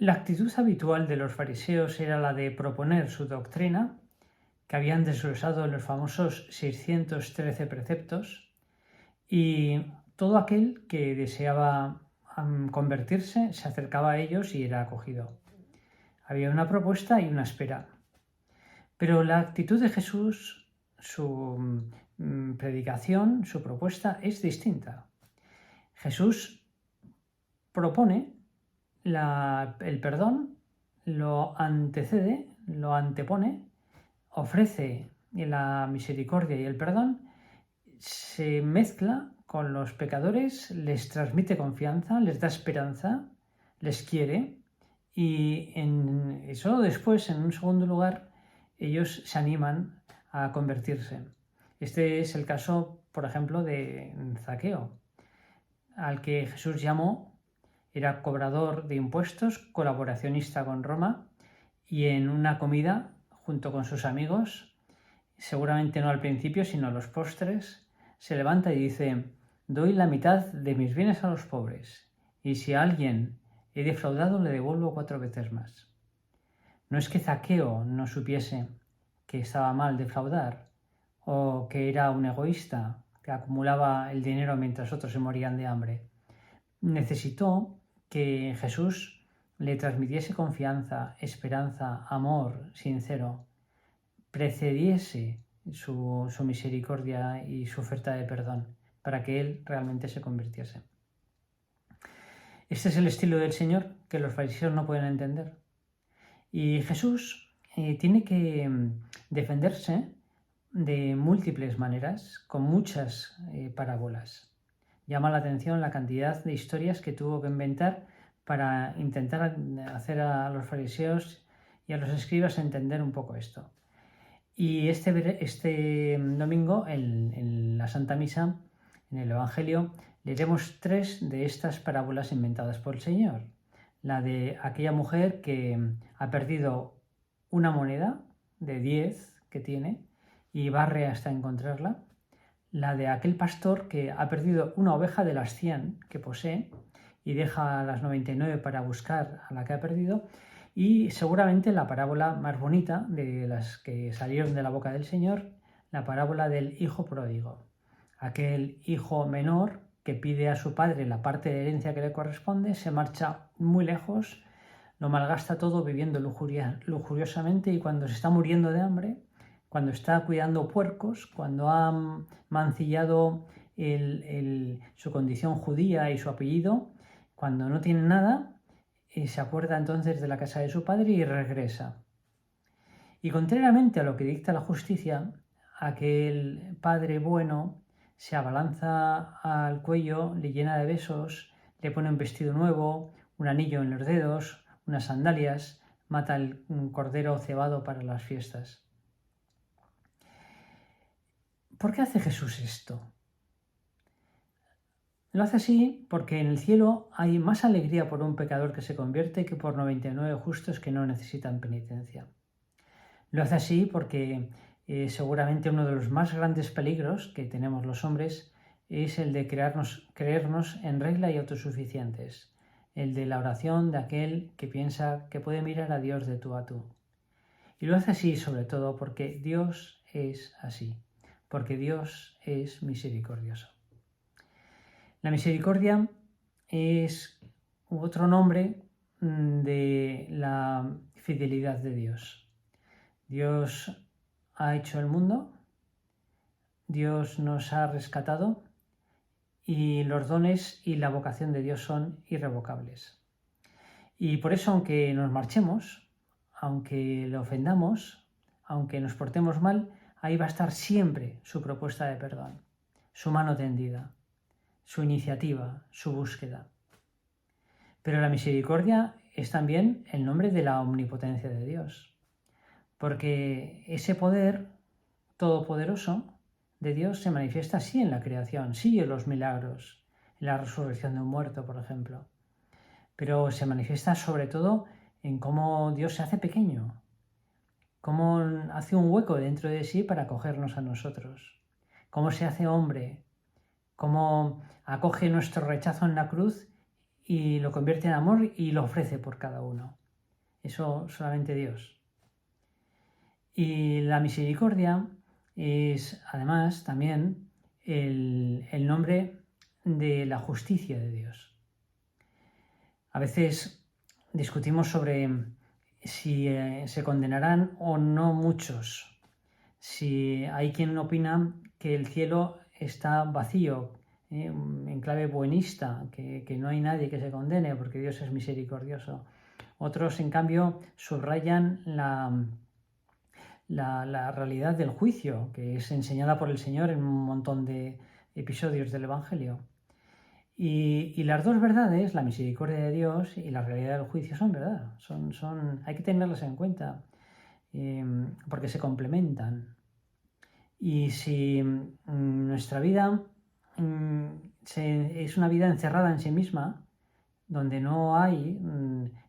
La actitud habitual de los fariseos era la de proponer su doctrina, que habían desglosado en los famosos 613 preceptos, y todo aquel que deseaba convertirse se acercaba a ellos y era acogido. Había una propuesta y una espera. Pero la actitud de Jesús, su predicación, su propuesta es distinta. Jesús propone el perdón, lo antecede, lo antepone, ofrece la misericordia y el perdón, se mezcla con los pecadores, les transmite confianza, les da esperanza, les quiere y solo después, en un segundo lugar, ellos se animan a convertirse. Este es el caso, por ejemplo, de Zaqueo, al que Jesús llamó. Era cobrador de impuestos, colaboracionista con Roma, y en una comida, junto con sus amigos, seguramente no al principio, sino a los postres, se levanta y dice: doy la mitad de mis bienes a los pobres, y si a alguien he defraudado, le devuelvo 4 veces más. No es que Zaqueo no supiese que estaba mal defraudar, o que era un egoísta, que acumulaba el dinero mientras otros se morían de hambre. Necesitó que Jesús le transmitiese confianza, esperanza, amor sincero, precediese su misericordia y su oferta de perdón, para que él realmente se convirtiese. Este es el estilo del Señor que los fariseos no pueden entender. Y Jesús tiene que defenderse de múltiples maneras, con muchas parábolas. Llama la atención la cantidad de historias que tuvo que inventar para intentar hacer a los fariseos y a los escribas entender un poco esto. Y este domingo, en la Santa Misa, en el Evangelio, leeremos 3 de estas parábolas inventadas por el Señor. La de aquella mujer que ha perdido una moneda de 10 que tiene y barre hasta encontrarla. La de aquel pastor que ha perdido una oveja de las 100 que posee y deja las 99 para buscar a la que ha perdido. Y seguramente la parábola más bonita de las que salieron de la boca del Señor, la parábola del hijo pródigo. Aquel hijo menor que pide a su padre la parte de herencia que le corresponde, se marcha muy lejos, lo malgasta todo viviendo lujuriosamente, y cuando se está muriendo de hambre, cuando está cuidando puercos, cuando ha mancillado su condición judía y su apellido, cuando no tiene nada, se acuerda entonces de la casa de su padre y regresa. Y contrariamente a lo que dicta la justicia, aquel padre bueno se abalanza al cuello, le llena de besos, le pone un vestido nuevo, un anillo en los dedos, unas sandalias, mata el cordero cebado para las fiestas. ¿Por qué hace Jesús esto? Lo hace así porque en el cielo hay más alegría por un pecador que se convierte que por 99 justos que no necesitan penitencia. Lo hace así porque seguramente uno de los más grandes peligros que tenemos los hombres es el de creernos en regla y autosuficientes, el de la oración de aquel que piensa que puede mirar a Dios de tú a tú. Y lo hace así sobre todo porque Dios es así, porque Dios es misericordioso. La misericordia es otro nombre de la fidelidad de Dios. Dios ha hecho el mundo, Dios nos ha rescatado y los dones y la vocación de Dios son irrevocables. Y por eso, aunque nos marchemos, aunque le ofendamos, aunque nos portemos mal, ahí va a estar siempre su propuesta de perdón, su mano tendida, su iniciativa, su búsqueda. Pero la misericordia es también el nombre de la omnipotencia de Dios, porque ese poder todopoderoso de Dios se manifiesta sí en la creación, sí en los milagros, en la resurrección de un muerto, por ejemplo, pero se manifiesta sobre todo en cómo Dios se hace pequeño, cómo hace un hueco dentro de sí para acogernos a nosotros, cómo se hace hombre, cómo acoge nuestro rechazo en la cruz y lo convierte en amor y lo ofrece por cada uno. Eso solamente Dios. Y la misericordia es además también el nombre de la justicia de Dios. A veces discutimos sobre si se condenarán o no muchos, si hay quien opina que el cielo está vacío, en clave buenista, que no hay nadie que se condene porque Dios es misericordioso. Otros, en cambio, subrayan la realidad del juicio, que es enseñada por el Señor en un montón de episodios del Evangelio. Y las dos verdades, la misericordia de Dios y la realidad del juicio, son verdad. Hay que tenerlas en cuenta porque se complementan. Y si nuestra vida es una vida encerrada en sí misma, donde no hay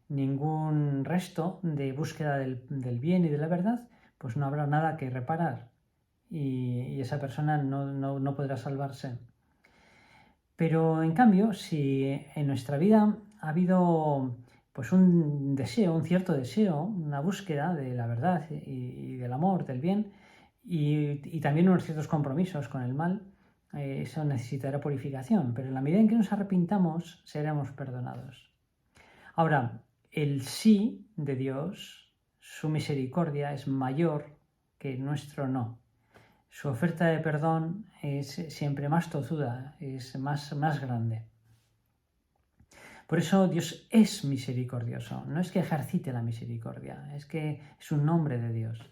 ningún resto de búsqueda del bien y de la verdad, pues no habrá nada que reparar y esa persona no podrá salvarse. Pero en cambio, si en nuestra vida ha habido pues un deseo, un cierto deseo, una búsqueda de la verdad y del amor, del bien, y también unos ciertos compromisos con el mal, eso necesitará purificación, pero en la medida en que nos arrepintamos, seremos perdonados. Ahora, el sí de Dios, su misericordia, es mayor que nuestro no. Su oferta de perdón es siempre más tozuda, es más grande. Por eso Dios es misericordioso. No es que ejercite la misericordia, es que es un nombre de Dios.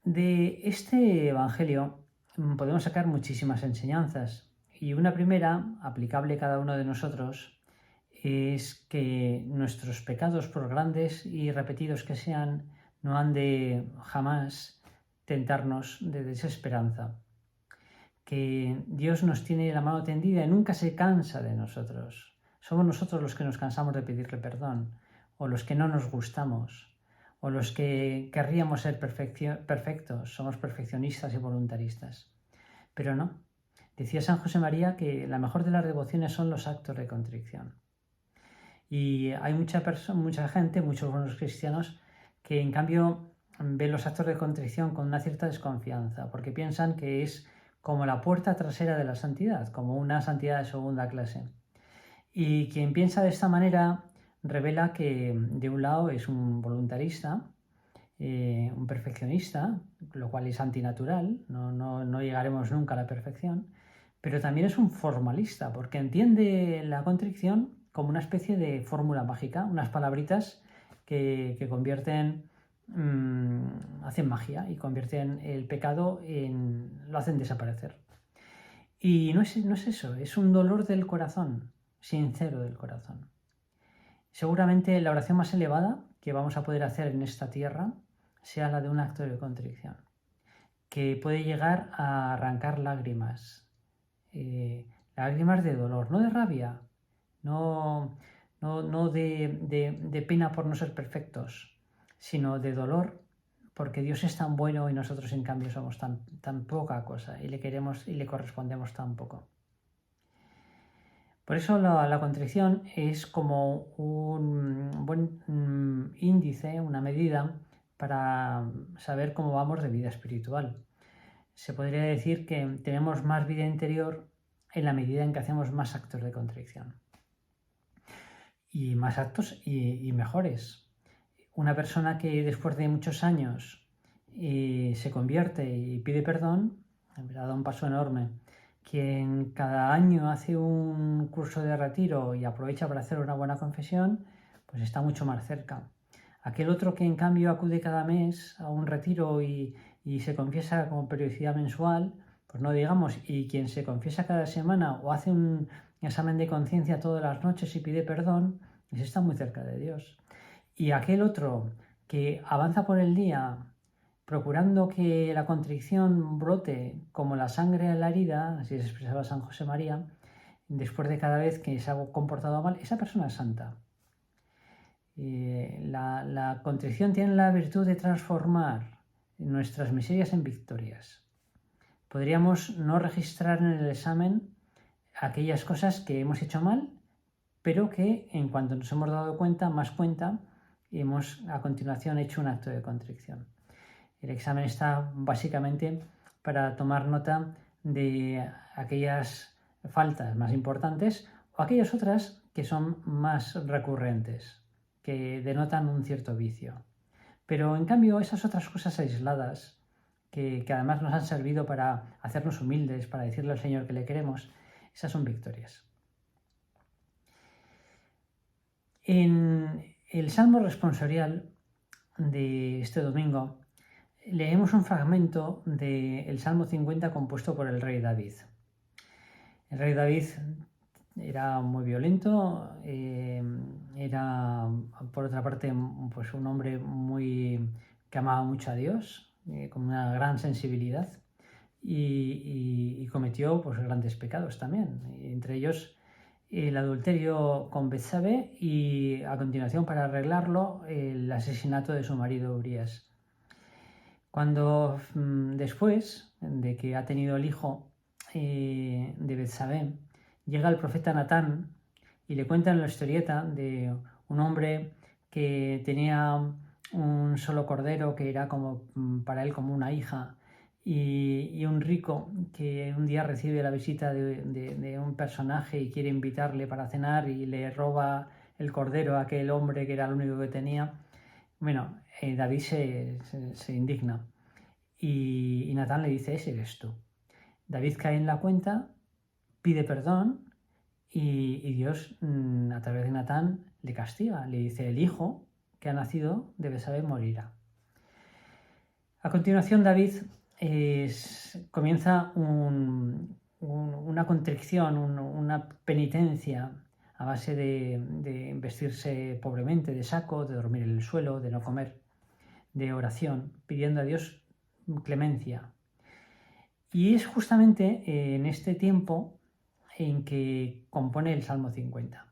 De este Evangelio podemos sacar muchísimas enseñanzas. Y una primera, aplicable a cada uno de nosotros, es que nuestros pecados, por grandes y repetidos que sean, no han de jamás tentarnos de desesperanza. Que Dios nos tiene la mano tendida y nunca se cansa de nosotros. Somos nosotros los que nos cansamos de pedirle perdón, o los que no nos gustamos, o los que querríamos ser perfectos, somos perfeccionistas y voluntaristas. Pero no. Decía San José María que la mejor de las devociones son los actos de contrición. Y hay mucha gente, muchos buenos cristianos, que en cambio ven los actos de contrición con una cierta desconfianza, porque piensan que es como la puerta trasera de la santidad, como una santidad de segunda clase. Y quien piensa de esta manera revela que de un lado es un voluntarista, un perfeccionista, lo cual es antinatural, no llegaremos nunca a la perfección, pero también es un formalista, porque entiende la contrición como una especie de fórmula mágica, unas palabritas que convierten, hacen magia y convierten el pecado lo hacen desaparecer. Y no es eso, es un dolor del corazón, sincero del corazón. Seguramente la oración más elevada que vamos a poder hacer en esta tierra sea la de un acto de contrición, que puede llegar a arrancar lágrimas, lágrimas de dolor, no de rabia, no de pena por no ser perfectos, sino de dolor porque Dios es tan bueno y nosotros en cambio somos tan poca cosa y le queremos y le correspondemos tan poco. Por eso la contrición es como un buen índice, una medida para saber cómo vamos de vida espiritual. Se podría decir que tenemos más vida interior en la medida en que hacemos más actos de contrición. Y más actos y mejores. Una persona que después de muchos años se convierte y pide perdón, da un paso enorme. Quien cada año hace un curso de retiro y aprovecha para hacer una buena confesión, pues está mucho más cerca. Aquel otro que en cambio acude cada mes a un retiro y se confiesa con periodicidad mensual, pues no digamos, y quien se confiesa cada semana o hace un examen de conciencia todas las noches y pide perdón, ese está muy cerca de Dios. Y aquel otro que avanza por el día procurando que la contrición brote como la sangre en la herida, así se expresaba San José María, después de cada vez que se ha comportado mal, esa persona es santa. La contrición tiene la virtud de transformar nuestras miserias en victorias. Podríamos no registrar en el examen aquellas cosas que hemos hecho mal, pero que en cuanto nos hemos dado cuenta, hemos a continuación hecho un acto de contrición. El examen está básicamente para tomar nota de aquellas faltas más importantes o aquellas otras que son más recurrentes, que denotan un cierto vicio. Pero en cambio esas otras cosas aisladas, que además nos han servido para hacernos humildes, para decirle al Señor que le queremos, esas son victorias. En el Salmo responsorial de este domingo leemos un fragmento del Salmo 50 compuesto por el rey David. El rey David era muy violento, era por otra parte pues un hombre que amaba mucho a Dios, con una gran sensibilidad y cometió pues grandes pecados también, entre ellos el adulterio con Betsabé y a continuación, para arreglarlo, el asesinato de su marido Urías. Cuando después de que ha tenido el hijo de Betsabé, llega el profeta Natán y le cuentan la historieta de un hombre que tenía un solo cordero que era como para él como una hija, y un rico que un día recibe la visita de un personaje y quiere invitarle para cenar y le roba el cordero a aquel hombre que era el único que tenía. Bueno, David se indigna y Natán le dice: ese eres tú. David cae en la cuenta, pide perdón y Dios a través de Natán le castiga, le dice: el hijo que ha nacido de Betsabé morirá. A continuación David comienza una contrición, una penitencia a base de vestirse pobremente de saco, de dormir en el suelo, de no comer, de oración, pidiendo a Dios clemencia. Y es justamente en este tiempo en que compone el Salmo 50.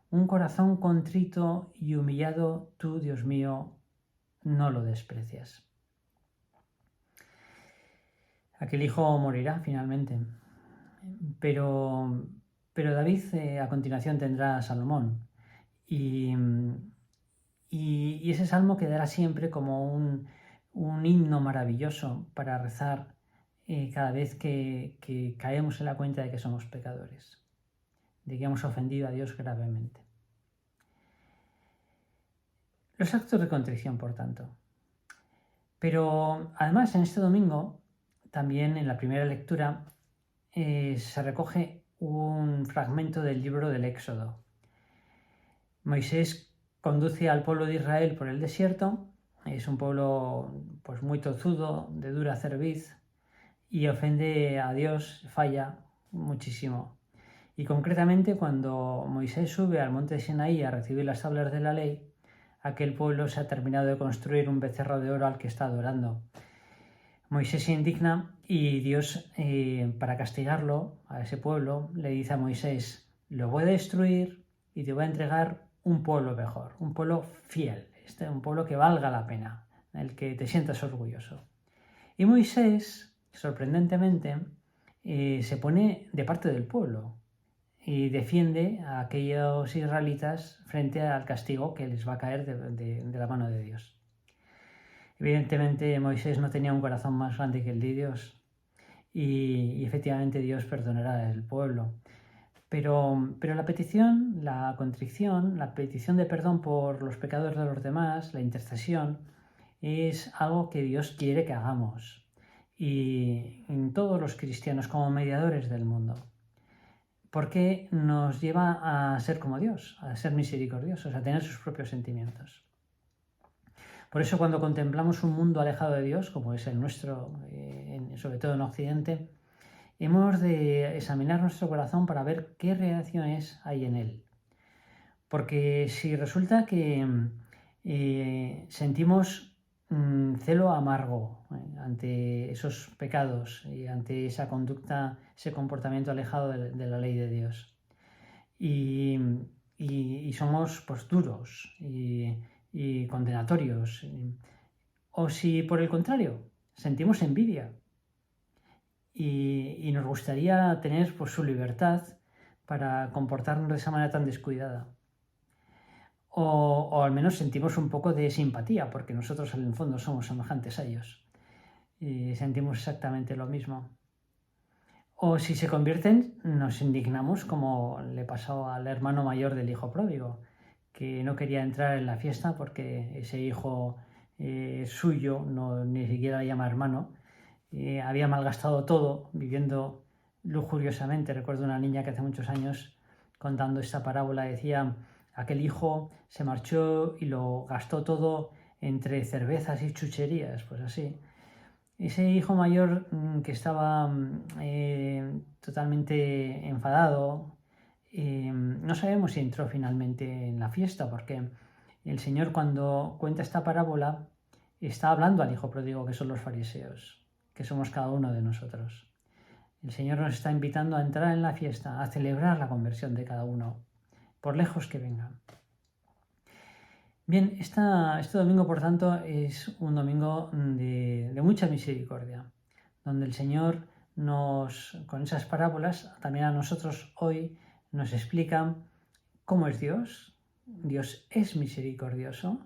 Un corazón contrito y humillado, tú, Dios mío, no lo desprecias. Aquel hijo morirá finalmente, pero David a continuación tendrá a Salomón y ese salmo quedará siempre como un himno maravilloso para rezar cada vez que caemos en la cuenta de que somos pecadores, de que hemos ofendido a Dios gravemente. Los actos de contrición, por tanto. Pero además en este domingo, también en la primera lectura, se recoge un fragmento del libro del Éxodo. Moisés conduce al pueblo de Israel por el desierto, es un pueblo pues muy tozudo, de dura cerviz, y ofende a Dios, falla muchísimo. Y concretamente cuando Moisés sube al monte Sinaí a recibir las tablas de la ley, aquel pueblo se ha terminado de construir un becerro de oro al que está adorando. Moisés se indigna y Dios, para castigarlo a ese pueblo, le dice a Moisés: lo voy a destruir y te voy a entregar un pueblo mejor, un pueblo fiel, un pueblo que valga la pena, el que te sientas orgulloso. Y Moisés, sorprendentemente, se pone de parte del pueblo y defiende a aquellos israelitas frente al castigo que les va a caer de la mano de Dios. Evidentemente Moisés no tenía un corazón más grande que el de Dios y efectivamente Dios perdonará al pueblo. Pero la petición, la contrición, la petición de perdón por los pecados de los demás, la intercesión, es algo que Dios quiere que hagamos. Y en todos los cristianos como mediadores del mundo. Porque nos lleva a ser como Dios, a ser misericordiosos, a tener sus propios sentimientos. Por eso cuando contemplamos un mundo alejado de Dios, como es el nuestro, sobre todo en Occidente, hemos de examinar nuestro corazón para ver qué reacciones hay en él. Porque si resulta que sentimos celo amargo ante esos pecados y ante esa conducta, ese comportamiento alejado de la ley de Dios, y somos pues duros y condenatorios, o si por el contrario sentimos envidia y nos gustaría tener pues su libertad, para comportarnos de esa manera tan descuidada. O al menos sentimos un poco de simpatía, porque nosotros en el fondo somos semejantes a ellos y sentimos exactamente lo mismo. O si se convierten, nos indignamos, como le pasó al hermano mayor del hijo pródigo, que no quería entrar en la fiesta porque ese hijo suyo, ni siquiera le llama hermano, había malgastado todo viviendo lujuriosamente. Recuerdo una niña que hace muchos años, contando esta parábola, decía: aquel hijo se marchó y lo gastó todo entre cervezas y chucherías. Pues así. Ese hijo mayor que estaba totalmente enfadado, no sabemos si entró finalmente en la fiesta, porque el Señor, cuando cuenta esta parábola, está hablando al hijo pródigo, que son los fariseos, que somos cada uno de nosotros. El Señor nos está invitando a entrar en la fiesta, a celebrar la conversión de cada uno, por lejos que venga. Bien, este domingo, por tanto, es un domingo de mucha misericordia, donde el Señor con esas parábolas, también a nosotros hoy nos explica cómo es Dios. Dios es misericordioso,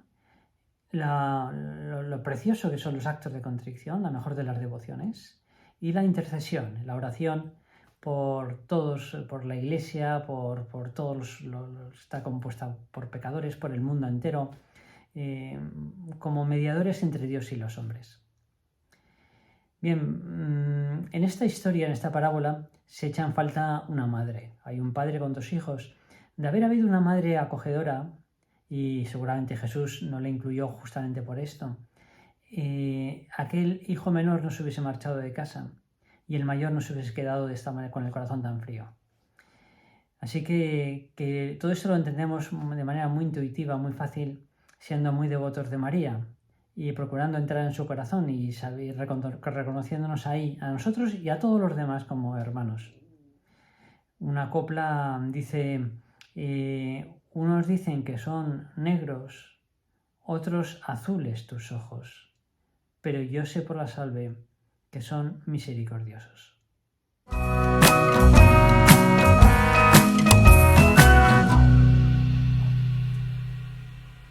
lo precioso que son los actos de contrición, la mejor de las devociones, y la intercesión, la oración por todos, por la Iglesia, por todos está compuesta por pecadores, por el mundo entero, como mediadores entre Dios y los hombres. Bien, en esta historia, en esta parábola, se echa en falta una madre. Hay un padre con 2 hijos. De haber habido una madre acogedora, y seguramente Jesús no le incluyó justamente por esto, aquel hijo menor no se hubiese marchado de casa y el mayor no se hubiese quedado de esta manera con el corazón tan frío. Así que todo esto lo entendemos de manera muy intuitiva, muy fácil, siendo muy devotos de María y procurando entrar en su corazón y reconociéndonos ahí a nosotros y a todos los demás como hermanos. Una copla dice: unos dicen que son negros, otros azules tus ojos, pero yo sé por la salve que son misericordiosos.